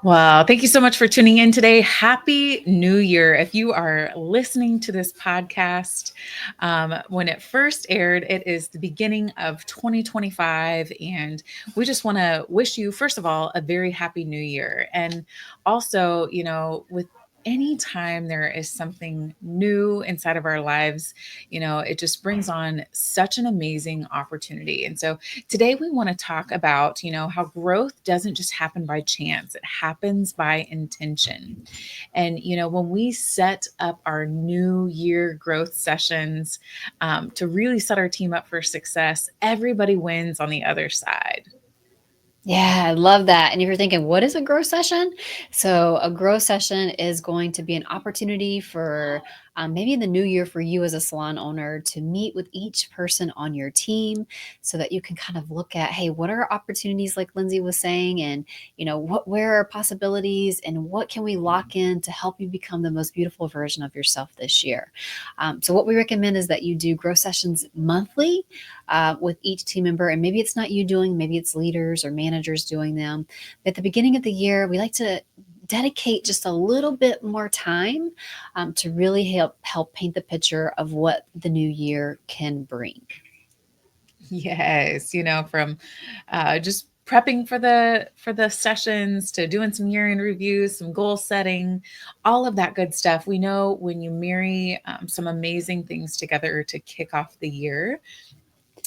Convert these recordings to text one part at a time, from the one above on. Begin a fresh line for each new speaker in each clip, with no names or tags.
Well, thank you so much for tuning in today. Happy New Year. If you are listening to this podcast, when it first aired, it is the beginning of 2025. And we just want to wish you, first of all, a very happy new year. And also, with any time there is something new inside of our lives, it just brings on such an amazing opportunity. And so today, we want to talk about, how growth doesn't just happen by chance, it happens by intention. And, when we set up our new year growth sessions to really set our team up for success, everybody wins on the other side.
Yeah, I love that. And if you're thinking, what is a grow session? So, a grow session is going to be an opportunity for maybe in the new year for you as a salon owner to meet with each person on your team so that you can kind of look at, hey, what are opportunities, like Lindsay was saying, and where are possibilities and what can we lock in to help you become the most beautiful version of yourself this year. So, what we recommend is that you do grow sessions monthly with each team member. And maybe it's not you doing, maybe it's leaders or managers doing them. At the beginning of the year, we like to dedicate just a little bit more time to really help paint the picture of what the new year can bring.
Yes, from just prepping for the sessions to doing some year end reviews, some goal setting, all of that good stuff. We know when you marry some amazing things together to kick off the year,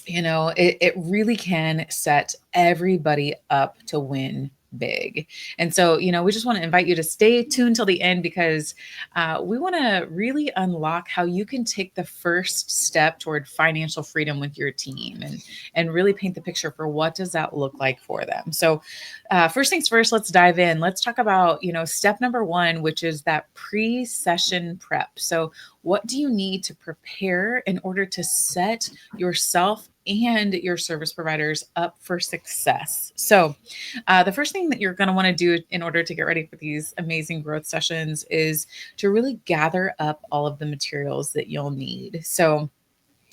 it really can set everybody up to win big. And so, we just want to invite you to stay tuned till the end because we want to really unlock how you can take the first step toward financial freedom with your team and really paint the picture for what does that look like for them. So, first things first, let's dive in. Let's talk about, step number one, which is that pre-session prep. So, what do you need to prepare in order to set yourself and your service providers up for success? So, the first thing that you're going to want to do in order to get ready for these amazing growth sessions is to really gather up all of the materials that you'll need. So,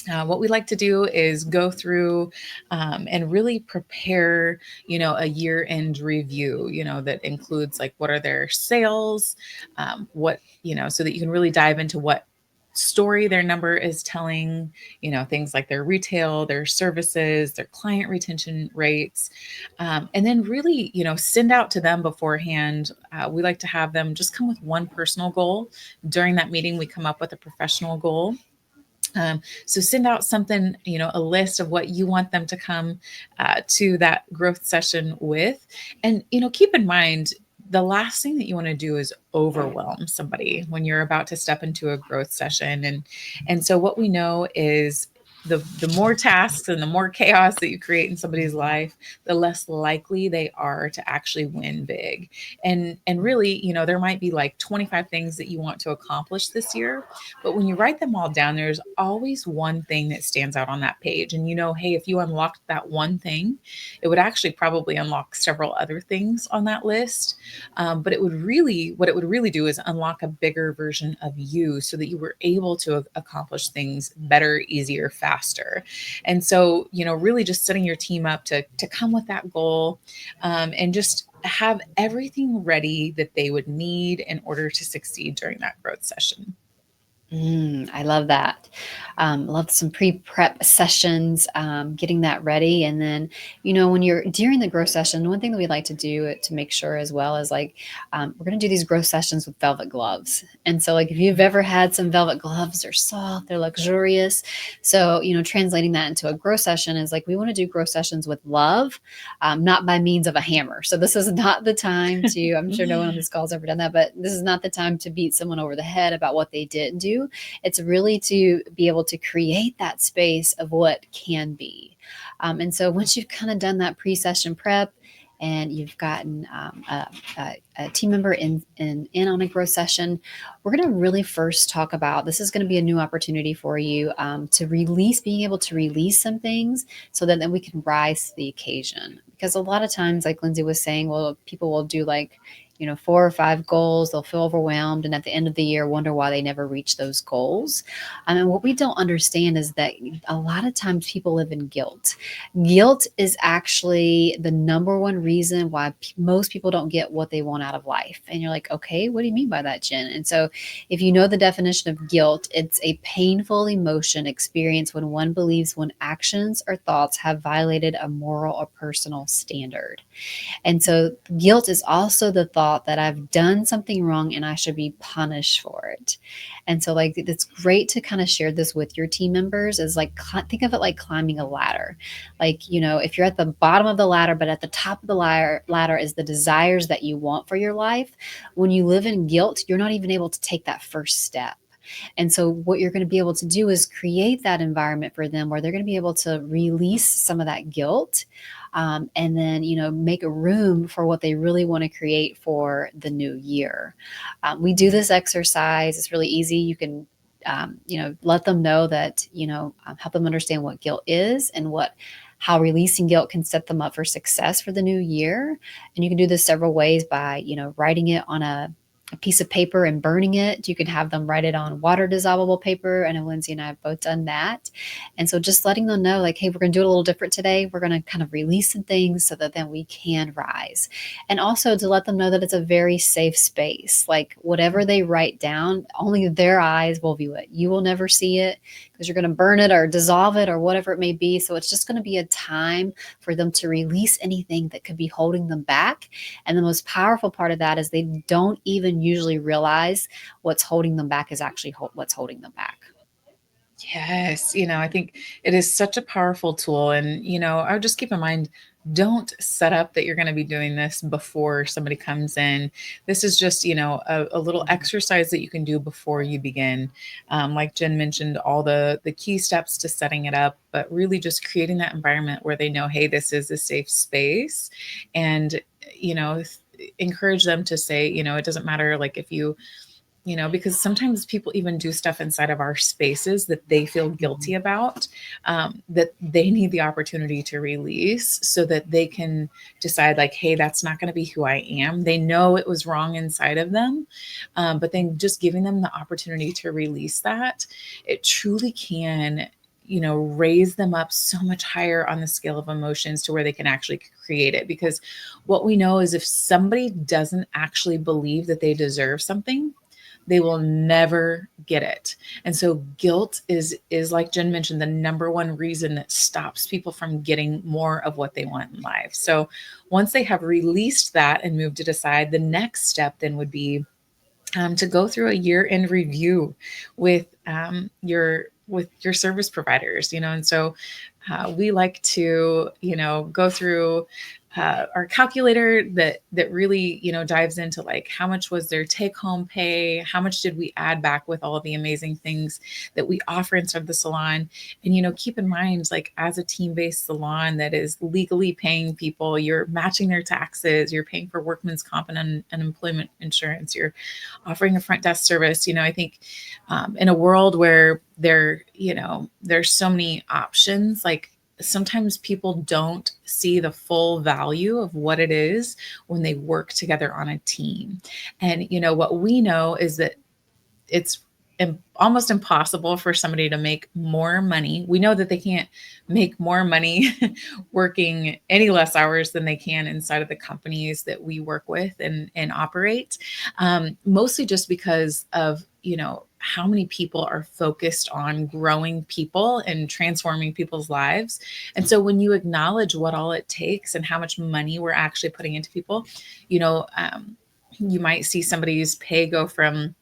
what we like to do is go through and really prepare, a year end review, that includes like what are their sales, what, so that you can really dive into what story their number is telling, things like their retail, their services, their client retention rates, and then really, send out to them beforehand. We like to have them just come with one personal goal. During that meeting, we come up with a professional goal. So send out something, a list of what you want them to come to that growth session with. And, keep in mind, the last thing that you want to do is overwhelm somebody when you're about to step into a growth session. And so what we know is the more tasks and the more chaos that you create in somebody's life, the less likely they are to actually win big. And really, there might be like 25 things that you want to accomplish this year, but when you write them all down, there's always one thing that stands out on that page. And hey, if you unlocked that one thing, it would actually probably unlock several other things on that list. But what it would really do is unlock a bigger version of you so that you were able to accomplish things better, easier, faster. And so, really just setting your team up to come with that goal, and just have everything ready that they would need in order to succeed during that growth session.
I love that. Love some pre-prep sessions, getting that ready. And then, when you're during the growth session, one thing that we like to do to make sure as well is like, we're going to do these growth sessions with velvet gloves. And so like, if you've ever had some velvet gloves, they're soft, they're luxurious. So, translating that into a growth session is like, we want to do growth sessions with love, not by means of a hammer. So this is not the time to, I'm sure no one on this call has ever done that, but this is not the time to beat someone over the head about what they didn't do. It's really to be able to create that space of what can be. And so once you've kind of done that pre-session prep and you've gotten a team member in on a growth session, we're going to really first talk about, this is going to be a new opportunity for you to being able to release some things so that then we can rise to the occasion. Because a lot of times, like Lindsay was saying, well, people will do like, 4 or 5 goals. They'll feel overwhelmed, and at the end of the year, wonder why they never reach those goals. And what we don't understand is that a lot of times people live in guilt. Guilt is actually the number one reason why most people don't get what they want out of life. And you're like, okay, what do you mean by that, Jen? And so, if you know the definition of guilt, it's a painful emotion experienced when one believes when actions or thoughts have violated a moral or personal standard. And so guilt is also the thought that I've done something wrong and I should be punished for it. And so, like, it's great to kind of share this with your team members, is like, think of it like climbing a ladder. Like, if you're at the bottom of the ladder, but at the top of the ladder is the desires that you want for your life. When you live in guilt, you're not even able to take that first step. And so, what you're going to be able to do is create that environment for them where they're going to be able to release some of that guilt, and then, make a room for what they really want to create for the new year. We do this exercise. It's really easy. You can, let them know that, help them understand what guilt is and how releasing guilt can set them up for success for the new year. And you can do this several ways by, writing it on a piece of paper and burning it. You can have them write it on water dissolvable paper. I know Lindsay and I have both done that. And so just letting them know, like, hey, we're going to do it a little different today. We're going to kind of release some things so that then we can rise. And also to let them know that it's a very safe space. Like, whatever they write down, only their eyes will view it. You will never see it because you're going to burn it or dissolve it or whatever it may be. So it's just going to be a time for them to release anything that could be holding them back. And the most powerful part of that is they don't even usually realize what's holding them back is actually what's holding them back.
Yes, I think it is such a powerful tool. And, I would just keep in mind, don't set up that you're going to be doing this before somebody comes in. This is just, a little exercise that you can do before you begin. Like Jen mentioned, all the key steps to setting it up, but really just creating that environment where they know, hey, this is a safe space. And, encourage them to say, it doesn't matter, like, if because sometimes people even do stuff inside of our spaces that they feel guilty about, that they need the opportunity to release so that they can decide, like, hey, that's not going to be who I am. They know it was wrong inside of them, but then just giving them the opportunity to release that, it truly can raise them up so much higher on the scale of emotions to where they can actually create it. Because what we know is if somebody doesn't actually believe that they deserve something, they will never get it. And so guilt is like Jen mentioned, the number one reason that stops people from getting more of what they want in life. So once they have released that and moved it aside, the next step then would be to go through a year-end review with your service providers. And so we like to go through our calculator that really dives into, like, how much was their take-home pay, how much did we add back with all of the amazing things that we offer inside the salon. And keep in mind, like, as a team-based salon that is legally paying people, you're matching their taxes, you're paying for workman's comp and unemployment insurance, you're offering a front desk service. I think in a world where there's so many options, like, sometimes people don't see the full value of what it is when they work together on a team. And what we know is that it's almost impossible for somebody to make more money. We know that they can't make more money working any less hours than they can inside of the companies that we work with and operate, mostly just because of how many people are focused on growing people and transforming people's lives. And so when you acknowledge what all it takes and how much money we're actually putting into people, you might see somebody's pay go from,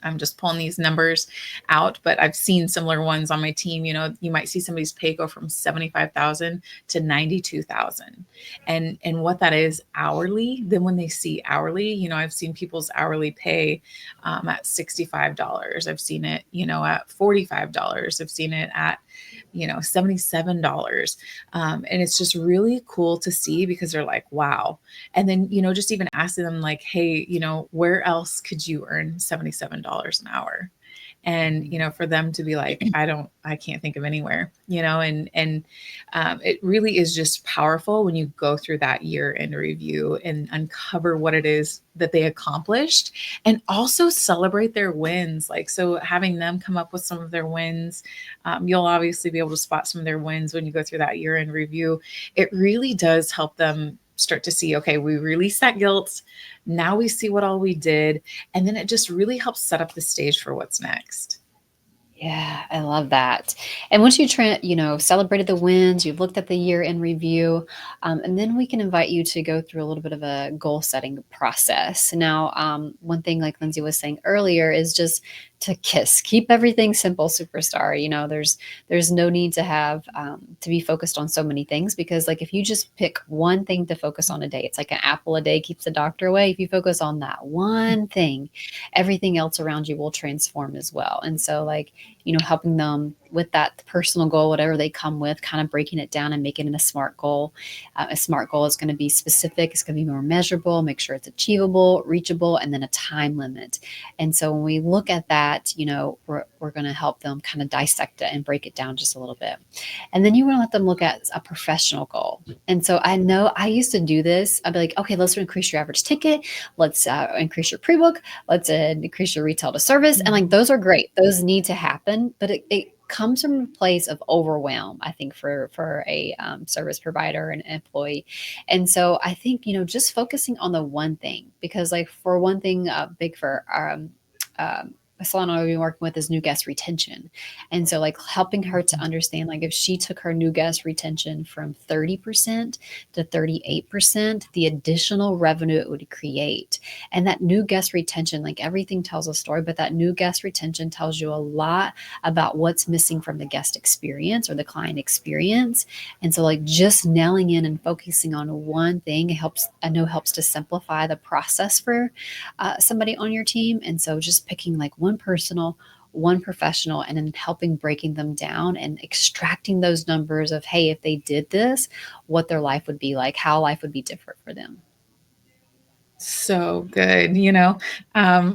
I'm just pulling these numbers out, but I've seen similar ones on my team. You might see somebody's pay go from 75,000 to 92,000. And what that is hourly, then when they see hourly, I've seen people's hourly pay at $65. I've seen it, at $45. I've seen it at, $77. And it's just really cool to see, because they're like, wow. And then, just even asking them, like, hey, where else could you earn $77 an hour? And,
Mhm.
for them to be like, I can't think of anywhere, and it really is just powerful when you go through that year in review and uncover what it is that they accomplished, and also celebrate their wins. Like, so having them come up with some of their wins, you'll obviously be able to spot some of their wins when you go through that year in review. It really does help them start to see, okay, we release that guilt. Now we see what all we did. And then it just really helps set up the stage for what's next.
Yeah, I love that. And once celebrated the wins, you've looked at the year in review, and then we can invite you to go through a little bit of a goal setting process. Now, one thing, like Lindsay was saying earlier, is just keep everything simple, superstar. There's no need to have to be focused on so many things, because like if you just pick one thing to focus on a day, it's like an apple a day keeps the doctor away. If you focus on that one thing, everything else around you will transform as well. And so, like, helping them with that personal goal, whatever they come with, kind of breaking it down and making it a SMART goal. A SMART goal is going to be specific, it's going to be more measurable, make sure it's achievable, reachable, and then a time limit. And so when we look at that, we're going to help them kind of dissect it and break it down just a little bit. And then you want to let them look at a professional goal. And so I know I used to do this. I'd be like, okay, let's increase your average ticket. Let's increase your pre-book. Let's increase your retail to service. And like, those are great. Those need to happen, but it comes from a place of overwhelm, I think, for a service provider and employee. And so I think, just focusing on the one thing, because like for one thing, big for a salon I've been working with is new guest retention. And so like helping her to understand, like if she took her new guest retention from 30% to 38%, the additional revenue it would create. And that new guest retention, like everything tells a story, but that new guest retention tells you a lot about what's missing from the guest experience or the client experience. And so like just nailing in and focusing on one thing helps to simplify the process for somebody on your team. And so just picking like one personal, one professional, and then helping breaking them down and extracting those numbers of, hey, if they did this, what their life would be like, how life would be different for them.
So good.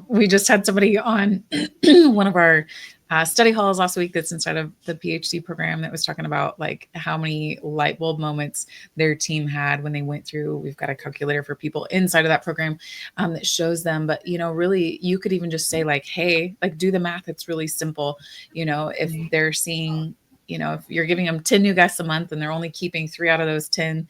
We just had somebody on one of our study halls last week that's inside of the PhD program that was talking about like how many light bulb moments their team had when they went through. We've got a calculator for people inside of that program that shows them. But, really, you could even just say like, hey, like do the math. It's really simple. If they're seeing, if you're giving them 10 new guests a month and they're only keeping 3 out of those 10,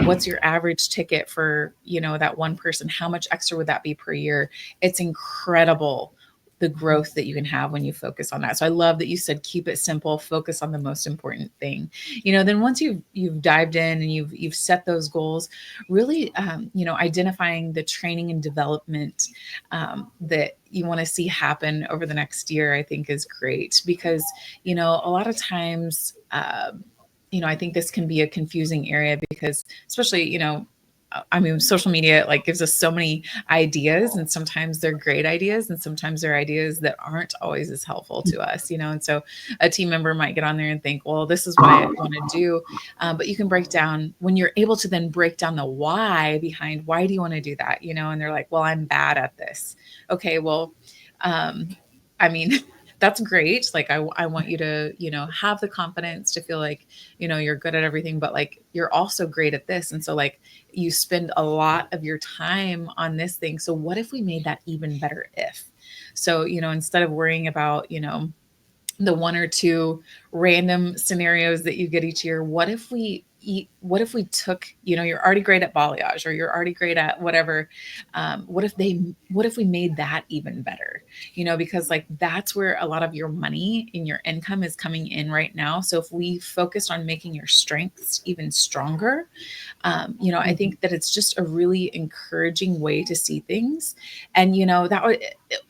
what's your average ticket for, that one person? How much extra would that be per year? It's incredible the growth that you can have when you focus on that. So I love that you said keep it simple, focus on the most important thing. Then once you've dived in and you've set those goals, really identifying the training and development that you want to see happen over the next year, I think is great, because a lot of times I think this can be a confusing area, because especially, I mean, social media like gives us so many ideas, and sometimes they're great ideas, and sometimes they're ideas that aren't always as helpful to us, and so a team member might get on there and think, well, this is what I want to do. But you can break down, when you're able to then break down the why behind why do you want to do that, and they're like, well, I'm bad at this. Okay, well, um, I mean, that's great. Like, I want you to, have the confidence to feel like, you're good at everything, but like, you're also great at this. And so like, you spend a lot of your time on this thing. So what if we made that even better if? So, instead of worrying about, the one or two random scenarios that you get each year, what if we took, you're already great at balayage, or you're already great at whatever, what if we made that even better, because like that's where a lot of your money and your income is coming in right now. So if we focused on making your strengths even stronger, I think that it's just a really encouraging way to see things. And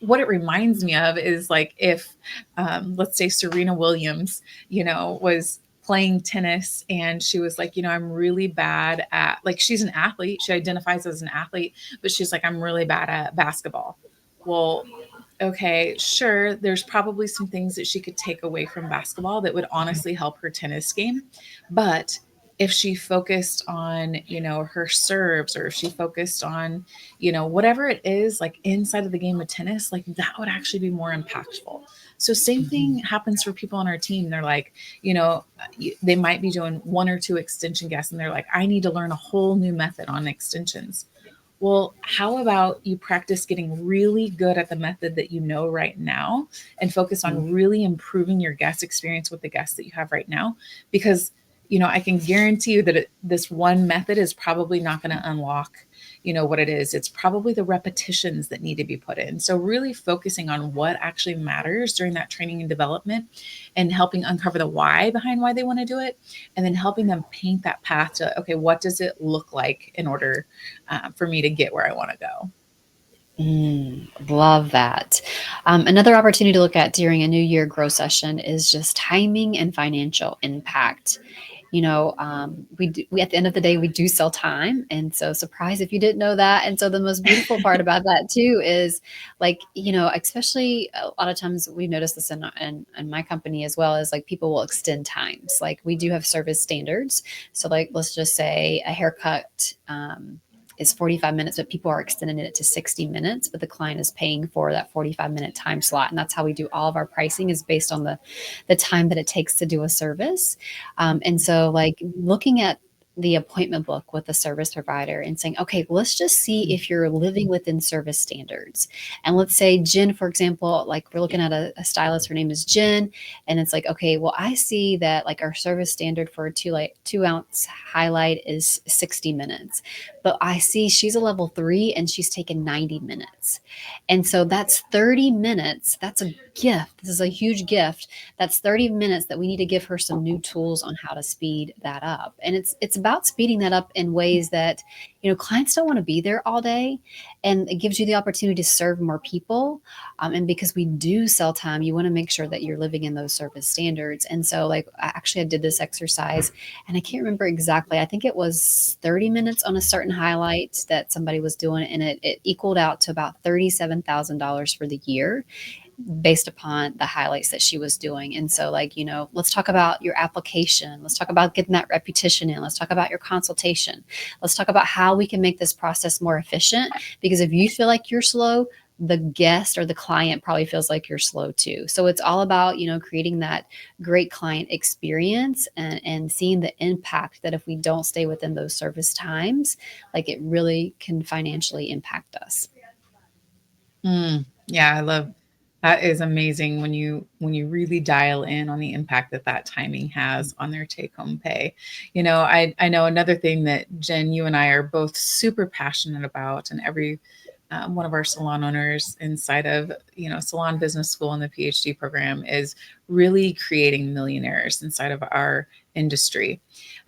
what it reminds me of is like, if let's say Serena Williams, was playing tennis, and she was like, I'm really bad at, like, she's an athlete, she identifies as an athlete, but she's like, I'm really bad at basketball. Well, okay, sure, there's probably some things that she could take away from basketball that would honestly help her tennis game. But if she focused on, her serves, or if she focused on, whatever it is, like inside of the game of tennis, like that would actually be more impactful. So same thing
Mhm.
happens for people on our team. They're like, you know, they might be doing one or two extension guests and they're like, I need to learn a whole new method on extensions. Well, how about you practice getting really good at the method that you know right now and focus
Mhm.
on really improving your guest experience with the guests that you have right now? Because, I can guarantee you that this one method is probably not going to unlock, what it is. It's probably the repetitions that need to be put in. So, really focusing on what actually matters during that training and development and helping uncover the why behind why they want to do it. And then helping them paint that path to, okay, what does it look like in order for me to get where I want to go.
Love that. Another opportunity to look at during a New Year growth session is just timing and financial impact. We at the end of the day we do sell time, and so surprise if you didn't know that. And so the most beautiful part about that too is, like, especially a lot of times we notice this in my company as well, as like people will extend times. Like, we do have service standards, so like let's just say a haircut is 45 minutes, but people are extending it to 60 minutes, but the client is paying for that 45-minute time slot. And that's how we do all of our pricing, is based on the time that it takes to do a service. And so, like, looking at the appointment book with the service provider and saying, okay, let's just see if you're living within service standards. And let's say Jen, for example, like we're looking at a stylist, her name is Jen. And it's like, okay, well, I see that like our service standard for a 2-ounce highlight is 60 minutes, but I see she's a level 3 and she's taken 90 minutes. And so that's 30 minutes. That's a gift. This is a huge gift. That's 30 minutes that we need to give her some new tools on how to speed that up. And it's about speeding that up in ways that, clients don't want to be there all day, and it gives you the opportunity to serve more people. And because we do sell time, you want to make sure that you're living in those service standards. And so, like, I did this exercise, and I can't remember exactly. I think it was 30 minutes on a certain highlight that somebody was doing, and it equaled out to about $37,000 for the year, based upon the highlights that she was doing. And so, like, let's talk about your application. Let's talk about getting that repetition in. Let's talk about your consultation. Let's talk about how we can make this process more efficient. Because if you feel like you're slow, the guest or the client probably feels like you're slow too. So it's all about, creating that great client experience, and seeing the impact that if we don't stay within those service times, like, it really can financially impact us.
Yeah, I love that. Is amazing when you really dial in on the impact that timing has on their take home pay. I know another thing that Jen, you and I are both super passionate about, and every one of our salon owners inside of salon business school and the PhD program is really creating millionaires inside of our industry.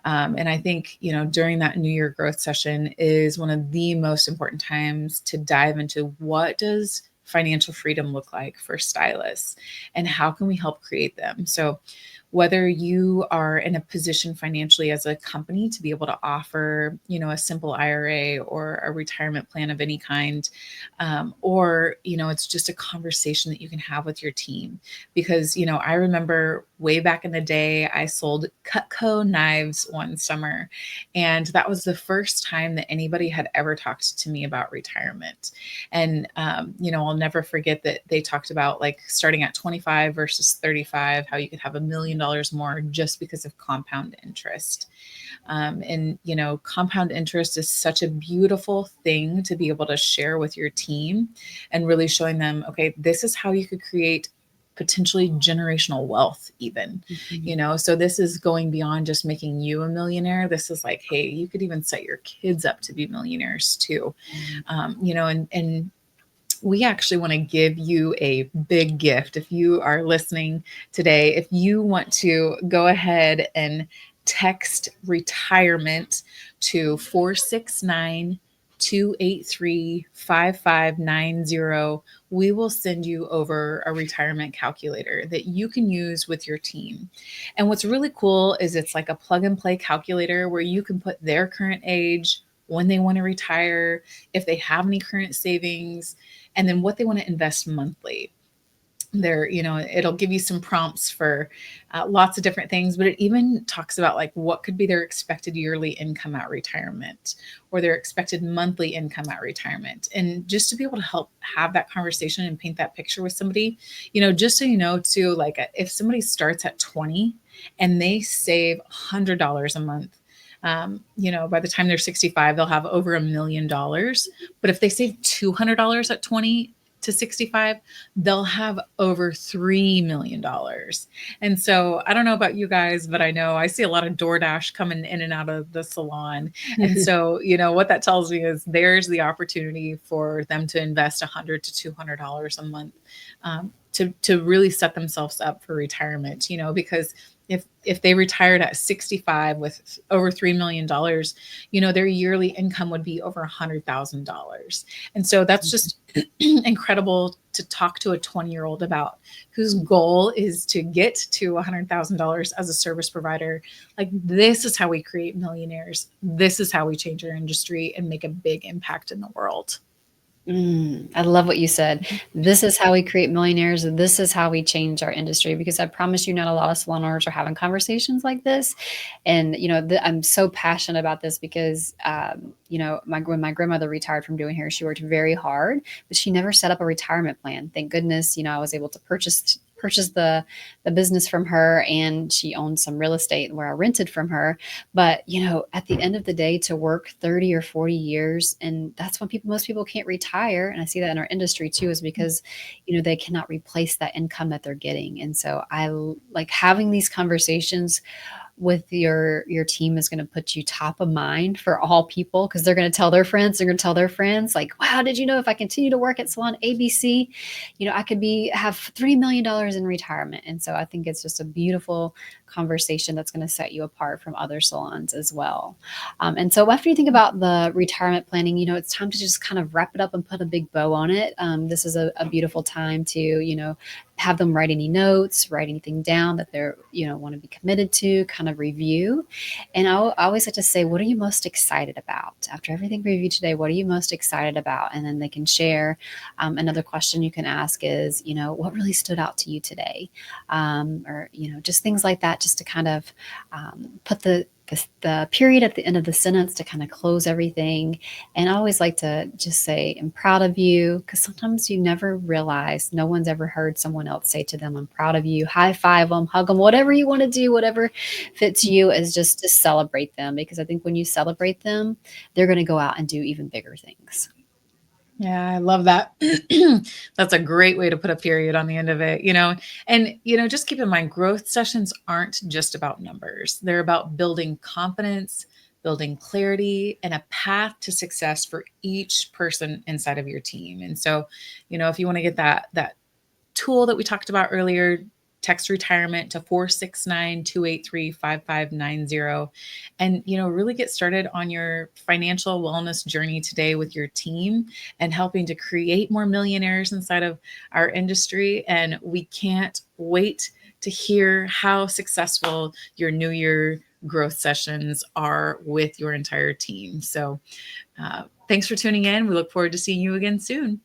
And I think, during that New Year growth session is one of the most important times to dive into what does financial freedom look like for stylists and how can we help create them. So whether you are in a position financially as a company to be able to offer, a simple IRA or a retirement plan of any kind, or, it's just a conversation that you can have with your team. Because, I remember way back in the day, I sold Cutco knives one summer, and that was the first time that anybody had ever talked to me about retirement. And, I'll never forget that they talked about like starting at 25 versus 35, how you could have $1 million more just because of compound interest. And, compound interest is such a beautiful thing to be able to share with your team and really showing them, okay, this is how you could create potentially generational wealth even.
Mhm.
So this is going beyond just making you a millionaire. This is like, hey, you could even set your kids up to be millionaires too. And we actually want to give you a big gift. If you are listening today, if you want to go ahead and text retirement to 469-283-5590, we will send you over a retirement calculator that you can use with your team. And what's really cool is it's like a plug and play calculator where you can put their current age, when they want to retire, if they have any current savings, and then what they want to invest monthly. There, it'll give you some prompts for lots of different things, but it even talks about like what could be their expected yearly income at retirement or their expected monthly income at retirement. And just to be able to help have that conversation and paint that picture with somebody, just so you know, too, like if somebody starts at 20 and they save $100 a month, by the time they're 65, they'll have over $1 million. But if they save $200 at 20 to 65, they'll have over $3 million. And so I don't know about you guys, but I know I see a lot of DoorDash coming in and out of the salon. And so, what that tells me is there's the opportunity for them to invest $100 to $200 a month, to really set themselves up for retirement, because if they retired at 65 with over $3 million, their yearly income would be over $100,000. And so that's just incredible to talk to a 20-year-old about, whose goal is to get to $100,000 as a service provider. Like, this is how we create millionaires. This is how we change our industry and make a big impact in the world.
I love what you said. This is how we create millionaires. This is how we change our industry. Because I promise you, not a lot of salon owners are having conversations like this. And I'm so passionate about this because when my grandmother retired from doing hair, she worked very hard, but she never set up a retirement plan. Thank goodness, I was able to purchase the business from her, and she owned some real estate where I rented from her. But at the end of the day, to work 30 or 40 years, and that's when most people can't retire, and I see that in our industry too, is because they cannot replace that income that they're getting. And so I like having these conversations with your team is going to put you top of mind for all people, because they're going to tell their friends, like, wow, did you know if I continue to work at salon ABC, I could have $3 million in retirement. And so I think it's just a beautiful conversation that's going to set you apart from other salons as well. And so after you think about the retirement planning, it's time to just kind of wrap it up and put a big bow on it. This is a beautiful time to, have them write any notes, write anything down that they're, want to be committed to, kind of review. And I always like to say, what are you most excited about? After everything we reviewed today, what are you most excited about? And then they can share. Another question you can ask is, what really stood out to you today? Or, just things like that, just to kind of put the period at the end of the sentence to kind of close everything. And I always like to just say, I'm proud of you, because sometimes you never realize, no one's ever heard someone else say to them, I'm proud of you, high five them, hug them, whatever you want to do, whatever fits you, is just to celebrate them. Because I think when you celebrate them, they're going to go out and do even bigger things.
Yeah, I love that. That's a great way to put a period on the end of it, And, just keep in mind, growth sessions aren't just about numbers. They're about building confidence, building clarity, and a path to success for each person inside of your team. And so, if you want to get that tool that we talked about earlier, text retirement to 469-283-5590, and really get started on your financial wellness journey today with your team, and helping to create more millionaires inside of our industry. And we can't wait to hear how successful your New Year growth sessions are with your entire team. So thanks for tuning in. We look forward to seeing you again soon.